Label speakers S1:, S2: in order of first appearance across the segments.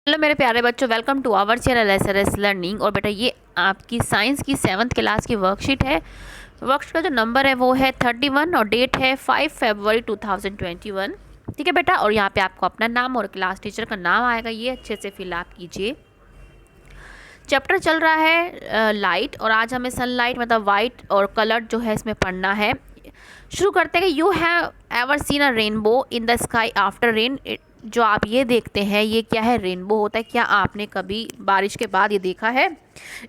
S1: Hello मेरे प्यारे बच्चों, welcome to our channel SRS learning. और बेटा ये आपकी साइंस की 7th क्लास की वर्कशीट है। वर्कशीट का जो नंबर है वो है 31 और डेट है 5 फरवरी 2021। ठीक है बेटा, और यहाँ पे आपको अपना नाम और क्लास टीचर का नाम आएगा, ये अच्छे से फिल आप कीजिए। चैप्टर चल रहा है लाइट, और आज हमें सनलाइट मतलब वाइट और कलर जो है इसमें पढ़ना है। शुरू करते हैं कि you have ever seen a rainbow in the sky after rain. जो आप ये देखते हैं ये क्या है, रेनबो होता है। क्या आपने कभी बारिश के बाद ये देखा है?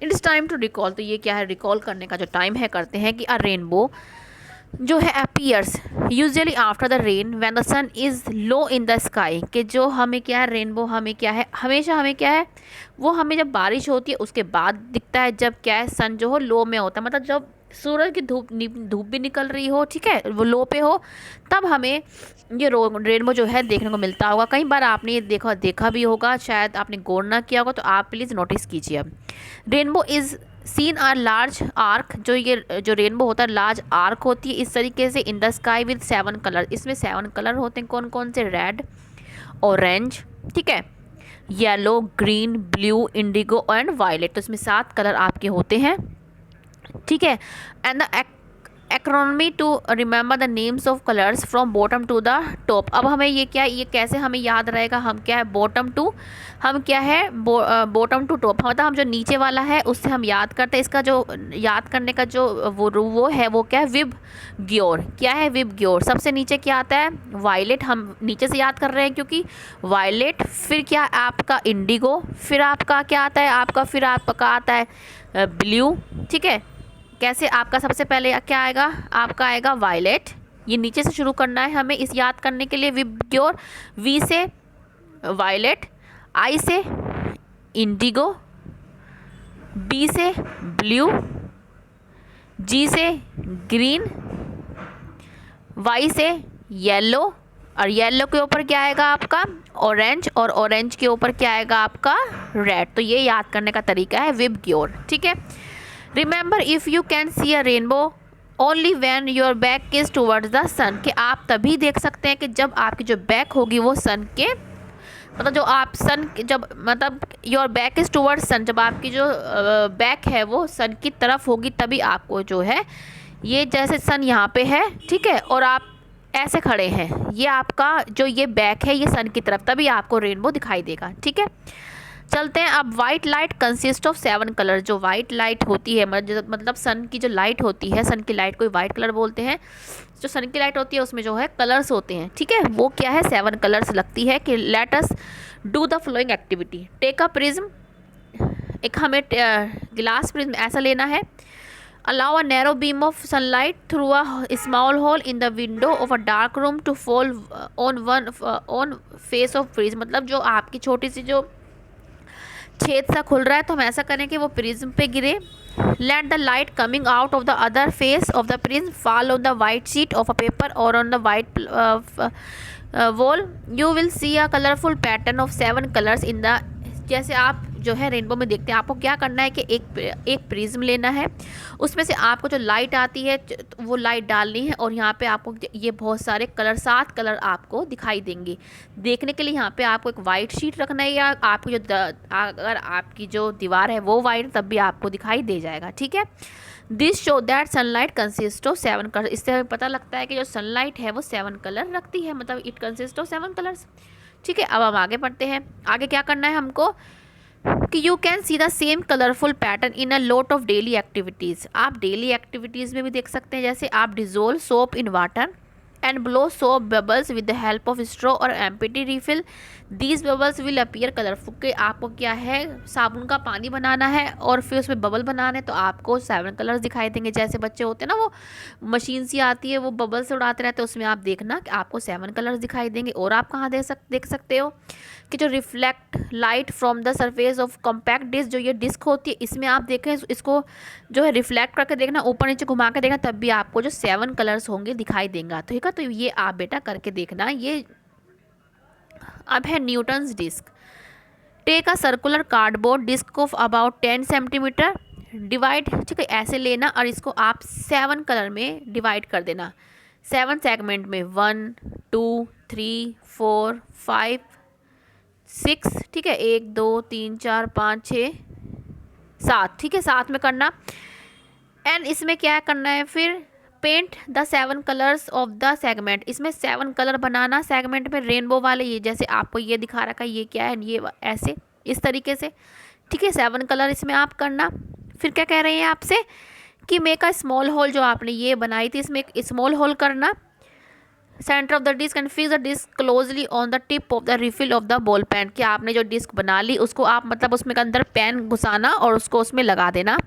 S1: It's time to recall. तो ये क्या है, रिकॉल करने का जो टाइम है करते हैं कि अ रेनबो जो है appears usually after the rain when the sun is low in the sky. कि जो हमें क्या है, रेनबो हमें क्या है, हमेशा हमें क्या है, वो हमें जब बारिश होती है उसके बाद दिखता है, जब क्या है सन जो हो लो में होता है, मतलब जब सूरज की धूप भी निकल रही हो, ठीक है, वो लो पे हो, तब हमें ये रेनबो जो है देखने को मिलता होगा। कई बार आपने ये देखा भी होगा, शायद आपने गौर ना किया होगा, तो आप प्लीज़ नोटिस कीजिए। अब rainbow is seen are large arc. जो रेनबो होता है लार्ज आर्क होती है इस तरीके से in the sky with 7 colour. इसमें 7 कलर होते हैं, कौन कौन से? रेड, ऑरेंज, ठीक है, yellow, green, blue, indigo and violet. तो इसमें 7 कलर आपके होते हैं, ठीक है। And the acronymy to remember the names of colours from bottom to the top. अब हमें ये क्या, ये कैसे हमें याद रहेगा? हम क्या है, बॉटम टू, हम क्या है बॉटम टू टॉप, मतलब हम जो नीचे वाला है उससे हम याद करते हैं। इसका जो याद करने का जो वो है वो क्या है, विब ग्योर। क्या है विब ग्योर? सबसे नीचे क्या आता है? वायलेट। हम नीचे से याद कर रहे हैं क्योंकि वायलेट, फिर क्या आपका इंडिगो, फिर आपका क्या आता है, आपका फिर आपका आता है ब्लू, ठीक है। कैसे आपका सबसे पहले क्या आएगा? आपका आएगा वायलेट। ये नीचे से शुरू करना है हमें इस याद करने के लिए। विबग्योर, वी से वायलेट, आई से इंडिगो, बी से ब्लू, जी से ग्रीन, वाई से येलो, और येलो के ऊपर क्या आएगा आपका? ऑरेंज, और ऑरेंज के ऊपर क्या आएगा आपका? रेड। तो ये याद करने का तरीका है विबग्योर, ठीक है। Remember if you can see a rainbow only when your back is towards the sun. कि आप तभी देख सकते हैं कि जब आपकी जो बैक होगी वो सन के, मतलब जो आप सन जब मतलब योर बैक इज टूवर्ड्स सन, जब आपकी जो बैक है वो सन की तरफ होगी, तभी आपको जो है ये, जैसे सन यहाँ पे है, ठीक है, और आप ऐसे खड़े हैं, ये आपका जो ये बैक है ये सन की तरफ, तभी आपको रेनबो दिखाई देगा, ठीक है। चलते हैं अब। White light consist of 7 colour. जो वाइट लाइट होती है मतलब सन की जो लाइट होती है, सन की लाइट को वाइट कलर बोलते हैं। जो सन की लाइट होती है उसमें जो है कलर्स होते हैं, ठीक है, वो क्या है, 7 कलर्स लगती है। कि let us do the flowing activity. Take a prism, एक हमें ग्लास प्रिज्म ऐसा लेना है। Allow a narrow beam of sunlight through a small hole in the window of a dark room to fall on face of prism। मतलब जो आपकी छोटी सी जो छेद सा खुल रहा है, तो हम ऐसा करें कि वो प्रिज्म पे गिरे। Let the light coming out of the other face of the prism fall on the white sheet of a paper और on the white wall. You will see a colourful pattern of 7 colours in the. जैसे आप जो है rainbow में देखते हैं, आपको क्या करना है कि एक प्रिज्म लेना है, उसमें से आपको जो लाइट आती है वो लाइट डालनी है, और यहाँ पे आपको ये बहुत सारे कलर, 7 कलर आपको दिखाई देंगे। देखने के लिए यहाँ पे आपको एक वाइट शीट रखना है, या आपकी जो अगर आपकी जो दीवार है वो वाइट, तब भी आपको दिखाई दे जाएगा, ठीक है। This show that sunlight consist of 7 colour. इससे हमें पता लगता है कि जो सनलाइट है वो 7 कलर रखती है, मतलब इट कंसिस्ट ऑफ 7 कलर्स, ठीक है। अब हम आगे बढ़ते हैं। आगे क्या करना है हमको कि you can see the same colourful pattern in a lot of daily activities. आप डेली एक्टिविटीज़ में भी देख सकते हैं, जैसे आप dissolve soap in water and blow soap bubbles with the help of straw और empty refill. These bubbles will appear colourful. के आपको क्या है, साबुन का पानी बनाना है और फिर उसमें बबल बनाने, तो आपको 7 कलर्स दिखाई देंगे। जैसे बच्चे होते हैं ना, वो मशीन सी आती है, वो बबल से उड़ाते रहते हैं, उसमें आप देखना कि आपको 7 कलर्स दिखाई देंगे। और आप कहाँ देख सकते हो कि जो reflect light from the surface of compact disc, जो ये डिस्क होती है, इसमें आप देखें, इसको जो है रिफ्लेक्ट करके देखना, ऊपर नीचे घुमा के देखना, तब भी आपको जो 7 कलर्स होंगे दिखाई देंगे, ठीक है। तो ये आप बेटा करके देखना। ये अब है Newton's disc. Take a circular cardboard disc of about 10 centimetre, divide, ठीक है, ऐसे लेना, और इसको आप 7 कलर में डिवाइड कर देना, 7 सेगमेंट में, 1 2 3 4 5 6, ठीक है, 1 2 3 4 5 6 7, ठीक है, 7 में करना। एंड इसमें क्या करना है फिर, paint the 7 colours of the segment, इसमें 7 कलर बनाना सेगमेंट में रेनबो वाले, ये जैसे आपको ये दिखा रखा है, ये क्या है, ये ऐसे इस तरीके से, ठीक है, 7 कलर इसमें आप करना। फिर क्या कह रहे हैं आपसे कि मेक अ स्मॉल होल, जो आपने ये बनाई थी इसमें एक स्मॉल होल करना centre of the disc and fix the disc closely on the tip of the refill of the ball pen, कि आपने जो डिस्क बना ली उसको आप मतलब उसमें के अंदर पेन घुसाना और उसको उसमें लगा देना।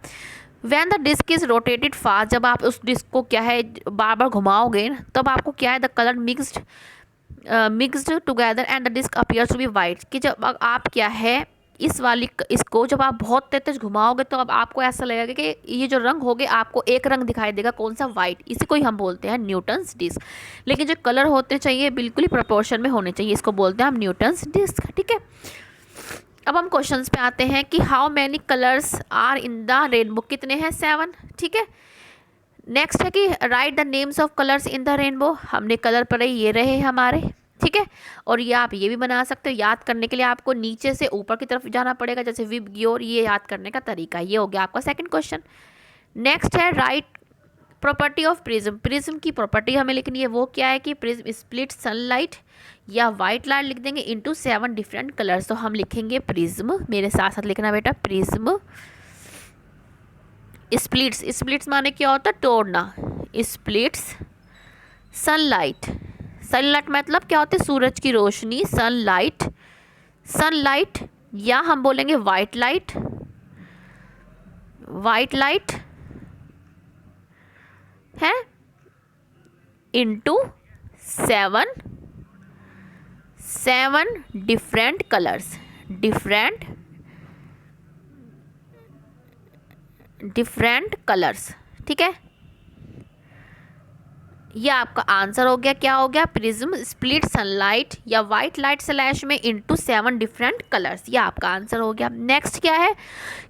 S1: When the disc is rotated fast, जब आप उस डिस्क को क्या है बार बार घुमाओगे तब आपको क्या है the colour mixed together and the disc appears to be white, कि जब आप क्या है इसको जब आप बहुत तेज घुमाओगे तो अब आपको ऐसा लगेगा कि ये जो रंग होगे आपको एक रंग दिखाई देगा, कौन सा, वाइट। इसी को ही हम बोलते हैं न्यूटन्स डिस्क। लेकिन जो कलर होते चाहिए बिल्कुल ही प्रोपोर्शन में होने चाहिए, इसको बोलते हैं हम न्यूटन्स डिस्क, ठीक है। अब हम क्वेश्चंस पे आते हैं कि how many colours are in the rainbow, कितने हैं, 7, ठीक है। नेक्स्ट है कि write the names of colours in the rainbow, हमने कलर पढ़े, ये रहे हमारे, ठीक है। और ये आप ये भी बना सकते हो, याद करने के लिए आपको नीचे से ऊपर की तरफ जाना पड़ेगा, जैसे विब ग्योर, ये याद करने का तरीका, ये हो गया आपका सेकंड क्वेश्चन। नेक्स्ट है right property of prism, prism की प्रॉपर्टी हमें लिखनी है, वो क्या है कि प्रिज्म स्प्लिट सनलाइट या वाइट लाइट लिख देंगे इनटू 7 डिफरेंट कलर्स, तो हम लिखेंगे प्रिज्म, मेरे साथ साथ लिखना बेटा, प्रिज्म स्प्लिट्स, स्प्लिट्स माने क्या होता है, तोड़ना, स्प्लिट्स सनलाइट, सनलाइट मतलब क्या होता है, सूरज की रोशनी, सनलाइट, सनलाइट या हम बोलेंगे वाइट लाइट, वाइट लाइट है into 7 different colours, different colours, ठीक है। ये आपका आंसर हो गया, क्या हो गया, प्रिज्म स्प्लिट सनलाइट या वाइट लाइट स्लैश में इनटू 7 डिफरेंट कलर्स, ये आपका आंसर हो गया। नेक्स्ट क्या है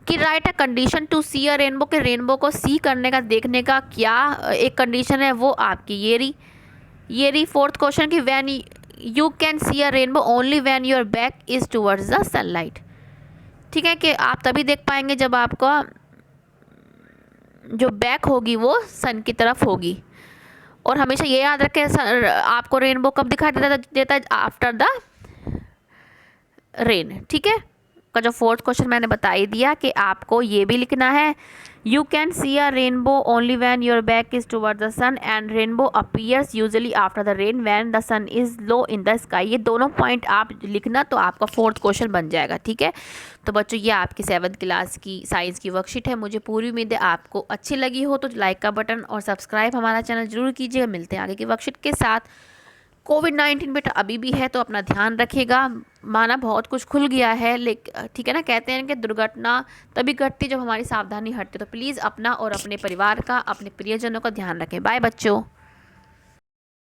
S1: कि write a condition to see a rainbow, के रेनबो को सी करने का, देखने का क्या एक कंडीशन है, वो आपकी ये रही फोर्थ क्वेश्चन की when you can see a rainbow only when your back is towards the sunlight, ठीक है, कि आप तभी देख पाएंगे जब आपका जो बैक होगी वो सन की तरफ होगी। और हमेशा ये याद रखें आपको रेनबो कब दिखाई देता है, आफ्टर द रेन, ठीक है। का जो फोर्थ क्वेश्चन मैंने बता ही दिया कि आपको ये भी लिखना है, you can see a rainbow only when your back is toward the sun and rainbow appears usually after the rain when the sun is low in the sky, ये दोनों पॉइंट आप लिखना तो आपका फोर्थ क्वेश्चन बन जाएगा, ठीक है। तो बच्चों ये आपकी 7th क्लास की साइंस की वर्कशीट है, मुझे पूरी उम्मीद है आपको अच्छी लगी हो, तो लाइक का बटन और सब्सक्राइब हमारा चैनल जरूर कीजिएगा। मिलते हैं आगे की वर्कशीट के साथ। कोविड-19 बेटा अभी भी है तो अपना ध्यान रखिएगा, माना बहुत कुछ खुल गया है, लेकिन ठीक है ना, कहते हैं कि दुर्घटना तभी घटती जब हमारी सावधानी हटती, तो प्लीज़ अपना और अपने परिवार का, अपने प्रियजनों का ध्यान रखें। बाय बच्चों।